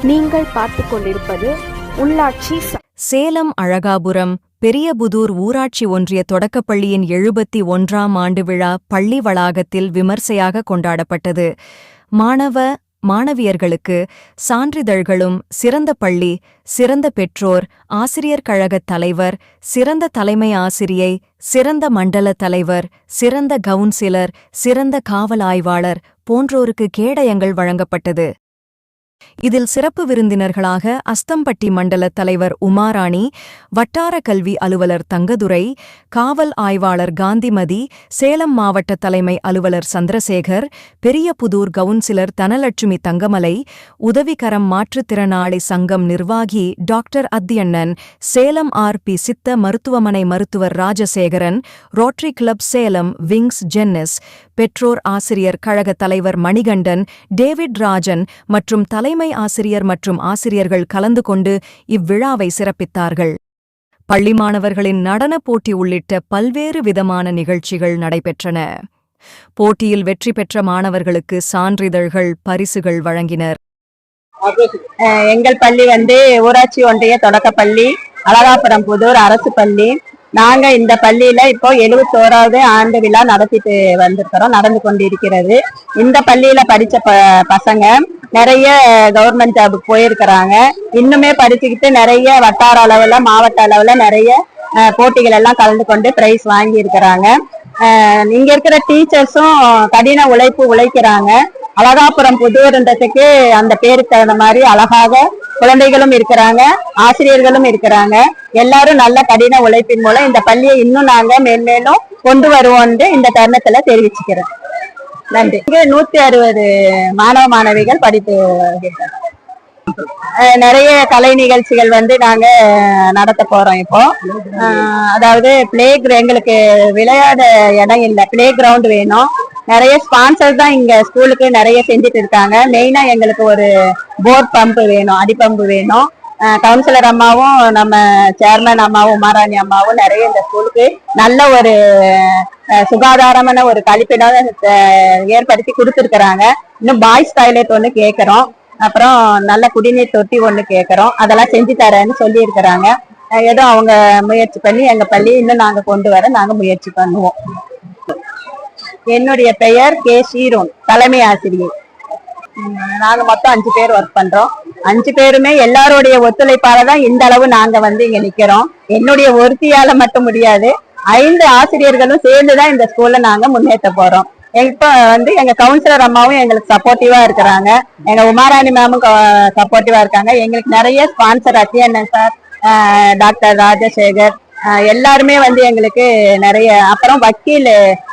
நீங்கள் பார்த்து கொண்டிருப்பது உள்ளாட்சி. சேலம் அழகாபுரம் பெரியபுதூர் ஊராட்சி ஒன்றிய தொடக்கப்பள்ளியின் 71ஆம் ஆண்டு விழா பள்ளி வளாகத்தில் விமர்சையாக கொண்டாடப்பட்டது. மாணவியர்களுக்கு சான்றிதழ்களும் சிறந்த பள்ளி, சிறந்த பெற்றோர், ஆசிரியர் கழகத் தலைவர், சிறந்த தலைமை ஆசிரியை, சிறந்த மண்டல தலைவர், சிறந்த கவுன்சிலர், சிறந்த காவல் ஆய்வாளர் போன்றோருக்கு கேடயங்கள் வழங்கப்பட்டது. இதில் சிறப்பு விருந்தினர்களாக அஸ்தம்பட்டி மண்டல தலைவர் உமாராணி, வட்டார கல்வி அலுவலர் தங்கதுரை, காவல் ஆய்வாளர் காந்திமதி, சேலம் மாவட்ட தலைமை அலுவலர் சந்திரசேகர், பெரியபுதூர் கவுன்சிலர் தனலட்சுமி தங்கமலை, உதவிகரம் மாற்றுத்திறனாளி சங்கம் நிர்வாகி டாக்டர் அத்தியண்ணன், சேலம் ஆர்.பி. சித்த மருத்துவமனை மருத்துவர் Rajasekaran, rotary club Salem wings Jenneys, பெற்றோர் ஆசிரியர் கழக தலைவர் மணிகண்டன், டேவிட் ராஜன் மற்றும் தலைமை ஆசிரியர் மற்றும் ஆசிரியர்கள் கலந்து கொண்டு இவ்விழாவை சிறப்பித்தார்கள். பள்ளி மாணவர்களின் நடனப் போட்டி உள்ளிட்ட பல்வேறு விதமான நிகழ்ச்சிகள் நடைபெற்றன. போட்டியில் வெற்றி பெற்ற மாணவர்களுக்கு சான்றிதழ்கள், பரிசுகள் வழங்கினர். எங்கள் பள்ளி ஊராட்சி ஒன்றிய தொடக்கப்பள்ளி, அழகாபுரம் புதூர் அரசு பள்ளி. நாங்க இந்த பள்ளியில இப்போ 71வது ஆண்டு விழா நடந்து கொண்டிருக்கிறது. இந்த பள்ளியில படிச்ச பசங்க நிறைய கவர்மெண்ட் ஜாபுக்கு போயிருக்கிறாங்க. இன்னுமே படிச்சுக்கிட்டு நிறைய வட்டார அளவுல, மாவட்ட அளவுல நிறைய போட்டிகள் எல்லாம் கலந்து கொண்டு பிரைஸ் வாங்கி இருக்கிறாங்க. இங்க இருக்கிற டீச்சர்ஸும் கடின உழைக்கிறாங்க. அழகாபுரம் புதூர்ன்றதுக்கு அந்த பேருக்கு தகுந்த மாதிரி அழகாக குழந்தைகளும் இருக்கிறாங்க, ஆசிரியர்களும் இருக்கிறாங்க. எல்லாரும் நல்ல கடின உழைப்பின் மூலம் இந்த பள்ளியை இன்னும் நாங்க மேன்மேலும் கொண்டு வருவோம் இந்த தருணத்துல தெரிவிச்சுக்கிறோம். நன்றி. 160 மாணவ மாணவிகள் படித்து நிறைய கலை நிகழ்ச்சிகள் நாங்க நடத்த போறோம். இப்போ அதாவது எங்களுக்கு விளையாட இடம் இல்லை, பிளே கிரவுண்ட் வேணும். நிறைய ஸ்பான்சர் தான் இங்க ஸ்கூலுக்கு நிறைய செஞ்சுட்டு இருக்காங்க. மெயினா எங்களுக்கு ஒரு போர் பம்பு வேணும், அடிப்பம்பு வேணும். கவுன்சிலர் அம்மாவும் நம்ம சேர்மன் அம்மாவும் உமாராணி அம்மாவும் நிறைய இந்த ஸ்கூலுக்கு நல்ல ஒரு சுகாதாரமான ஒரு கழிப்பிடம் ஏற்படுத்தி கொடுத்துருக்குறாங்க. இன்னும் பாய்ஸ் டாய்லெட் ஒன்று கேட்குறோம், அப்புறம் நல்ல குடிநீர் தொட்டி ஒன்று கேட்குறோம். அதெல்லாம் செஞ்சு தரேன்னு சொல்லி இருக்கிறாங்க. ஏதோ அவங்க முயற்சி பண்ணி எங்க பள்ளி இன்னும் நாங்க கொண்டு வர நாங்க முயற்சி பண்ணுவோம். என்னுடைய பெயர் கே. ஷீரோன், தலைமை ஆசிரியை. நாங்க மொத்தம் 5 பேர் ஒர்க் பண்றோம். 5 பேருமே எல்லாருடைய ஒத்துழைப்பால தான் இந்த அளவு நாங்க இங்க நிக்கிறோம். என்னுடைய ஒருத்தியால மட்டும் முடியாது, 5 ஆசிரியர்களும் சேர்ந்துதான் இந்த ஸ்கூல்ல நாங்க முன்னேற்ற போறோம். இப்ப எங்க கவுன்சிலர் அம்மாவும் எங்களுக்கு சப்போர்ட்டிவா இருக்கிறாங்க, எங்க உமாராணி மேமும் சப்போர்ட்டிவா இருக்காங்க. எங்களுக்கு நிறைய sponsor Athiyannan sir, doctor Rajasekar எல்லாருமே எங்களுக்கு நிறைய, அப்புறம் வக்கீல்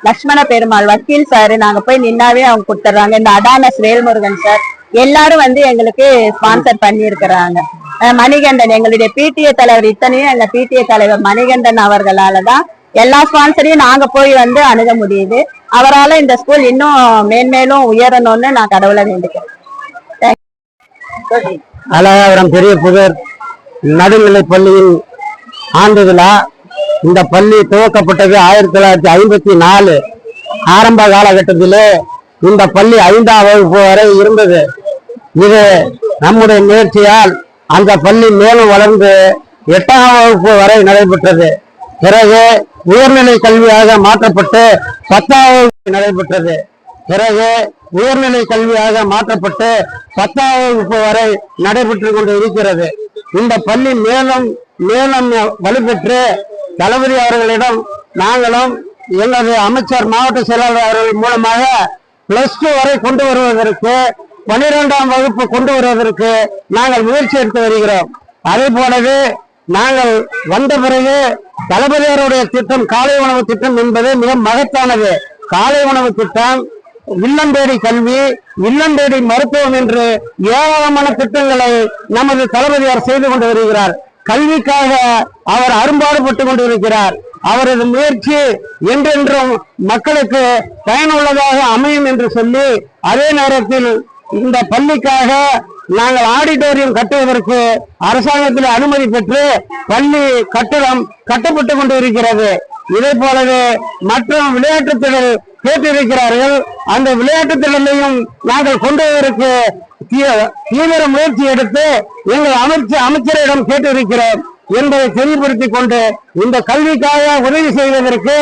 லட்சுமண பெருமாள் வக்கீல் சார் நாங்க போய் நின்னாவே அவங்க கொடுத்துட்றாங்க. இந்த அடானஸ் வேல்முருகன் சார் எல்லாரும் எங்களுக்கு ஸ்பான்சர் பண்ணி இருக்கிறாங்க. மணிகண்டன் எங்களுடைய பிடிஏ தலைவர், இத்தனையும் எங்க பிடிஏ தலைவர் மணிகண்டன் அவர்களாலதான் எல்லா ஸ்பான்சரையும் நாங்க போய் அணுக முடியுது. அவரால் இந்த ஸ்கூல் இன்னும் மேன்மேலும் உயரணும்னு நான் கடவுளை வேண்டிக்கிறேன். அழகாபுரம் பெரியபுதூர் நடுநிலை பள்ளியின் ஆண்டு விழா. இந்த பள்ளி துவக்கப்பட்டது 1954. ஆரம்ப காலகட்டத்திலே இந்த பள்ளி 5ஆம் வகுப்பு வரை இருந்தது. இது நம்முடைய முயற்சியால் அந்த பள்ளி மேலும் வளர்ந்து 8ஆம் வகுப்பு வரை நடைபெற்றது. பிறகு உயர்நிலை கல்வியாக மாற்றப்பட்டு 10ஆம் வகுப்பு நடைபெற்றது. பிறகு உயர்நிலை கல்வியாக மாற்றப்பட்டு 10ஆம் வகுப்பு வரை நடைபெற்று கொண்டு இருக்கிறது. இந்த பள்ளி மேலும் மேலும் வலுப்பெற்று தளபதி அவர்களிடம் நாங்களும் எங்களது அமைச்சர் மாவட்ட செயலாளர் அவர்கள் மூலமாக +2 வரை கொண்டு வருவதற்கு, 12ஆம் வகுப்பு கொண்டு வருவதற்கு நாங்கள் முயற்சி எடுத்து வருகிறோம். அதே போலவே நாங்கள் வந்த பிறகு தளபதியாருடைய திட்டம் காலை உணவு திட்டம் என்பது மிக மகத்தானது. காலை உணவு திட்டம், இல்லந்தேடி கல்வி, இல்லந்தேடி மருத்துவம் என்று ஏராளமான திட்டங்களை நமது தளபதியார் செய்து கொண்டு வருகிறார். கல்விக்காக அவர் அரும்பாடுபட்டு கொண்டிருக்கிறார். அவரது முயற்சி என்றென்றும் மக்களுக்கு பயனுள்ளதாக அமையும் என்று சொல்லி, அதே நேரத்தில் இந்த பள்ளிக்காக நாங்கள் ஆடிட்டோரியம் கட்டுவதற்கு அரசாங்கத்தில் அனுமதி பெற்று பள்ளி கட்டடம் கட்டப்பட்டு கொண்டு இருக்கிறது. இதே போலவே மற்றும் விளையாட்டுத் திடல் கேட்டிருக்கிறார்கள். அந்த விளையாட்டுத் திடலையும் நாங்கள் கொண்டு வருவதற்கு தீவிர முயற்சி எடுத்து எங்கள் அமைச்சரிடம் கேட்டிருக்கிறோம் என்பதை தெளிவுபடுத்திக் கொண்டு இந்த கல்விக்காக உதவி செய்வதற்கு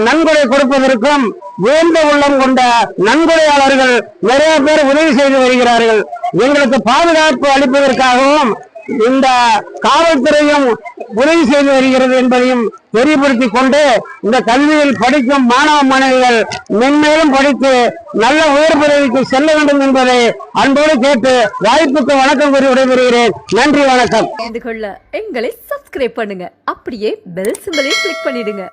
நன்கொடை கொடுப்பதற்கும் உயர்ந்த உள்ளம் கொண்ட நன்கொடையாளர்கள் நிறைய பேர் உதவி செய்து வருகிறார்கள். எங்களுக்கு பாதுகாப்பு அளிப்பதற்காகவும் இந்த காவல்துறையும் உதவி செய்து வருகிறது என்பதையும் தெரியப்படுத்திக் கொண்டு இந்த கல்வியில் படிக்கும் மாணவ மாணவிகள் மென்மேலும் படித்து நல்ல உயர் பதவிக்கு செல்ல வேண்டும் என்பதை அன்போடு கேட்டு வாய்ப்புக்கு வணக்கம் கூறி விடைபெறுகிறேன். நன்றி, வணக்கம். எங்களை சப்ஸ்கிரைப் பண்ணுங்க, அப்படியே பெல் சிம்பலையும் கிளிக் பண்ணிடுங்க.